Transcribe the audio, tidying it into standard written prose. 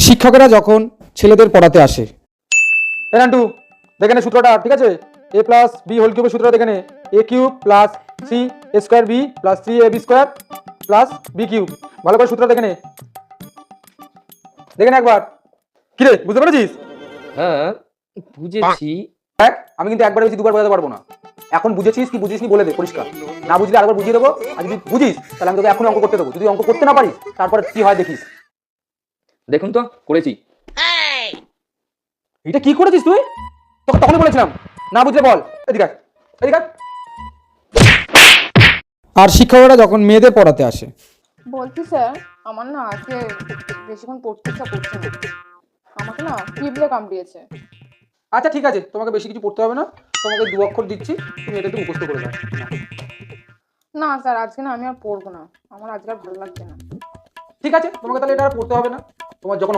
শিক্ষকেরা যখন ছেলেদের পড়াতে আসে, নান্টু দেখে নে সূত্রটা, ঠিক আছে? এ প্লাস বি হোল কিউবের সূত্রটা দেখে নে, A cube plus C A square B plus three A B square plus B cube. ভালো করে সূত্র দেখে নে, দেখে নে একবার। কিরে, বুঝতে পেরেছিস? হ্যাঁ বুঝেছি। দেখ, আমি কিন্তু একবার বেশি দুবার বোঝাতে পারবো না। এখন বুঝেছিস কি বুঝিসনি বলে দে পরিষ্কার। না বুঝলে আরেকবার বুঝিয়ে দেবো, আর যদি বুঝিস তাহলে আমি তোকে এখন অঙ্ক করতে দেবো। যদি অঙ্ক করতে না পারিস তারপরে কি হয় দেখিস। দেখুন তো করেছি। এটা কি করেছিস তুই? তোকে তখনই বলেছিলাম না বুঝলে বল। এদিকে আয়, এদিকে আয়। আর শিক্ষকরা যখন মেয়েদের পড়াতে আসে, বলছি স্যার, আমার না আজকে বেশিক্ষণ পড়তে ইচ্ছা করছে না। আমাকে না কিবলে কামড়িয়েছে। আচ্ছা ঠিক আছে, তোমাকে বেশি কিছু পড়তে হবে না, তোমাকে দু অক্ষর দিচ্ছি, তুমি এটা একটু মুখস্থ করে দাও। না স্যার, আজকে না আমি আর পড়বো না। আমার আজকে আর ভালো লাগছে না। ঠিক আছে, তোমাকে তাহলে এটা আর পড়তে হবে না। তোমার যখন